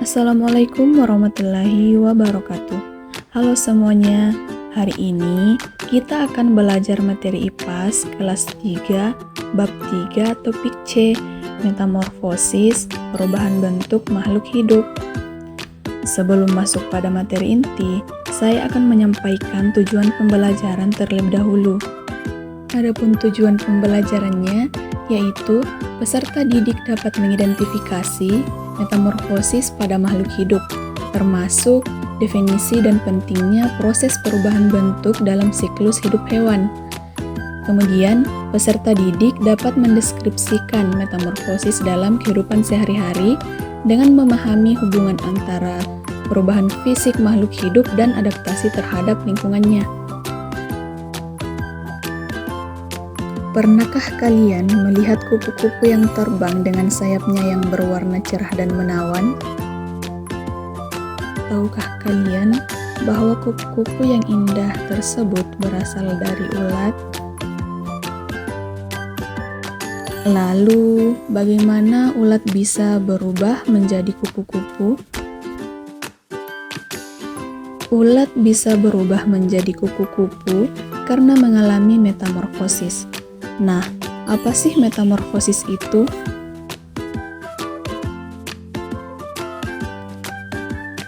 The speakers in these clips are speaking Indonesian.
Assalamualaikum warahmatullahi wabarakatuh. Halo semuanya, hari ini kita akan belajar materi IPAS kelas 3, bab 3, topik C, metamorfosis, perubahan bentuk makhluk hidup. Sebelum masuk pada materi inti, saya akan menyampaikan tujuan pembelajaran terlebih dahulu. Adapun tujuan pembelajarannya yaitu peserta didik dapat mengidentifikasi metamorfosis pada makhluk hidup, termasuk definisi dan pentingnya proses perubahan bentuk dalam siklus hidup hewan. Kemudian, peserta didik dapat mendeskripsikan metamorfosis dalam kehidupan sehari-hari dengan memahami hubungan antara perubahan fisik makhluk hidup dan adaptasi terhadap lingkungannya. Pernahkah kalian melihat kupu-kupu yang terbang dengan sayapnya yang berwarna cerah dan menawan? Tahukah kalian bahwa kupu-kupu yang indah tersebut berasal dari ulat? Lalu, bagaimana ulat bisa berubah menjadi kupu-kupu? Ulat bisa berubah menjadi kupu-kupu karena mengalami metamorfosis. Nah, apa sih metamorfosis itu?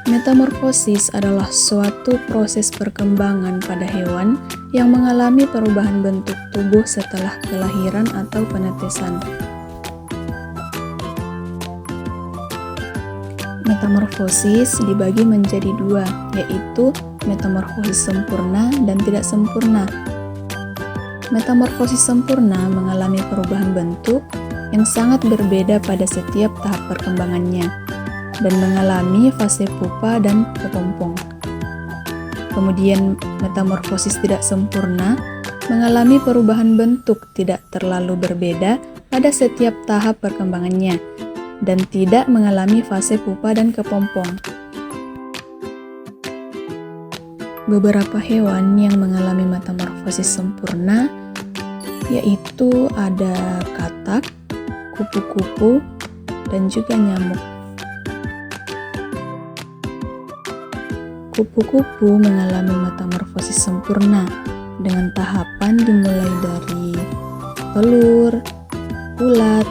Metamorfosis adalah suatu proses perkembangan pada hewan yang mengalami perubahan bentuk tubuh setelah kelahiran atau penetesan. Metamorfosis dibagi menjadi dua, yaitu metamorfosis sempurna dan tidak sempurna. Metamorfosis sempurna mengalami perubahan bentuk yang sangat berbeda pada setiap tahap perkembangannya dan mengalami fase pupa dan kepompong. Kemudian metamorfosis tidak sempurna mengalami perubahan bentuk tidak terlalu berbeda pada setiap tahap perkembangannya dan tidak mengalami fase pupa dan kepompong. Beberapa hewan yang mengalami metamorfosis sempurna yaitu ada katak, kupu-kupu, dan juga nyamuk. Kupu-kupu mengalami metamorfosis sempurna dengan tahapan dimulai dari telur, ulat,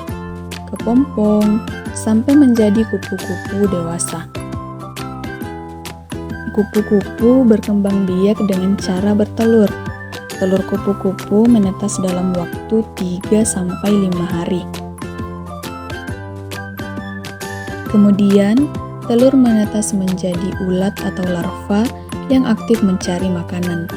kepompong, sampai menjadi kupu-kupu dewasa. Kupu-kupu berkembang biak dengan cara bertelur. Telur kupu-kupu menetas dalam waktu 3-5 hari. Kemudian, telur menetas menjadi ulat atau larva yang aktif mencari makanan.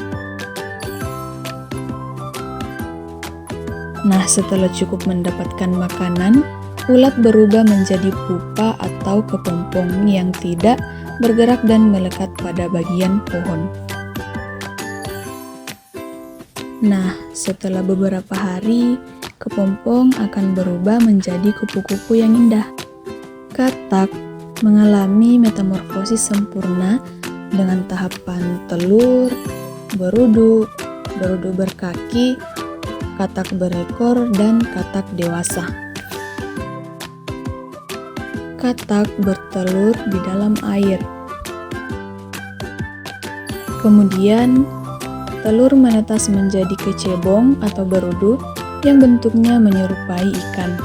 Nah, setelah cukup mendapatkan makanan, ulat berubah menjadi pupa atau kepompong yang tidak bergerak dan melekat pada bagian pohon. Nah, setelah beberapa hari, kepompong akan berubah menjadi kupu-kupu yang indah. Katak mengalami metamorfosis sempurna dengan tahapan telur, berudu, berudu berkaki, katak berekor, dan katak dewasa. Katak bertelur di dalam air. Kemudian, telur menetas menjadi kecebong atau berudu yang bentuknya menyerupai ikan.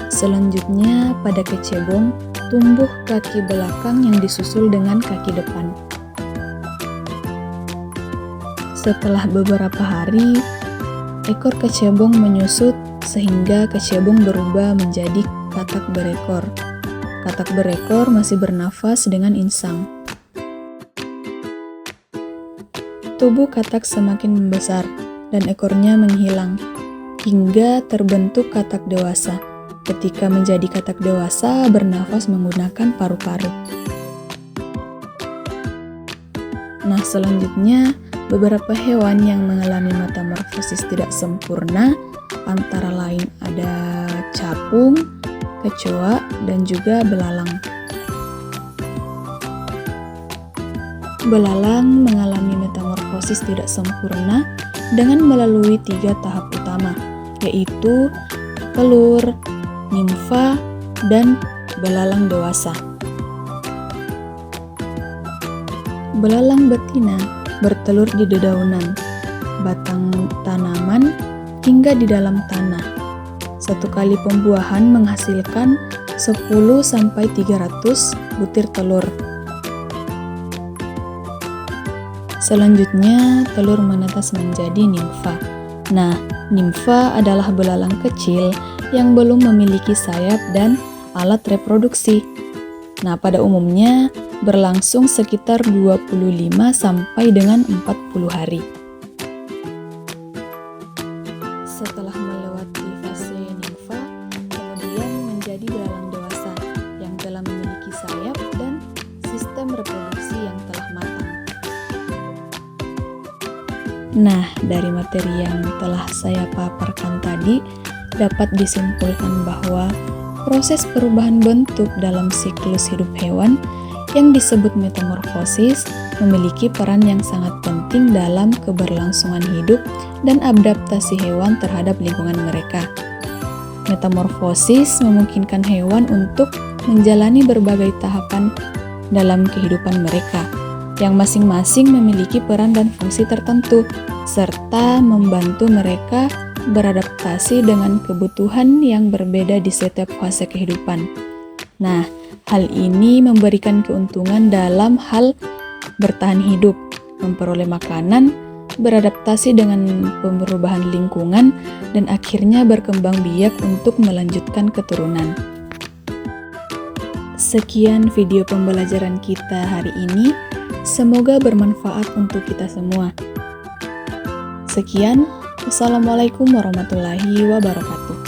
Selanjutnya, pada kecebong tumbuh kaki belakang yang disusul dengan kaki depan. Setelah beberapa hari, ekor kecebong menyusut sehingga kecebong berubah menjadi katak berekor. Katak berekor masih bernafas dengan insang. Tubuh katak semakin membesar dan ekornya menghilang hingga terbentuk katak dewasa. Ketika menjadi katak dewasa, bernafas menggunakan paru-paru. Nah, selanjutnya beberapa hewan yang mengalami metamorfosis tidak sempurna antara lain ada capung, kecoa, dan juga belalang. Belalang mengalami metamorfosis tidak sempurna dengan melalui 3 tahap utama, yaitu telur, nimfa, dan belalang dewasa. Belalang betina bertelur di dedaunan, batang tanaman, hingga di dalam tanah. Satu kali pembuahan menghasilkan 10-300 butir telur. Selanjutnya, telur menetas menjadi nimfa. Nah, nimfa adalah belalang kecil yang belum memiliki sayap dan alat reproduksi. Nah, pada umumnya berlangsung sekitar 25 sampai dengan 40 hari. Setelah melewati fase nimfa, kemudian menjadi belalang dewasa yang telah memiliki sayap dan sistem reproduksi yang telah matang. Nah, dari materi yang telah saya paparkan tadi, dapat disimpulkan bahwa proses perubahan bentuk dalam siklus hidup hewan yang disebut metamorfosis memiliki peran yang sangat penting dalam keberlangsungan hidup dan adaptasi hewan terhadap lingkungan mereka. Metamorfosis memungkinkan hewan untuk menjalani berbagai tahapan dalam kehidupan mereka, yang masing-masing memiliki peran dan fungsi tertentu, serta membantu mereka beradaptasi dengan kebutuhan yang berbeda di setiap fase kehidupan. Nah, hal ini memberikan keuntungan dalam hal bertahan hidup, memperoleh makanan, beradaptasi dengan perubahan lingkungan, dan akhirnya berkembang biak untuk melanjutkan keturunan. Sekian video pembelajaran kita hari ini. Semoga bermanfaat untuk kita semua. Sekian, wassalamualaikum warahmatullahi wabarakatuh.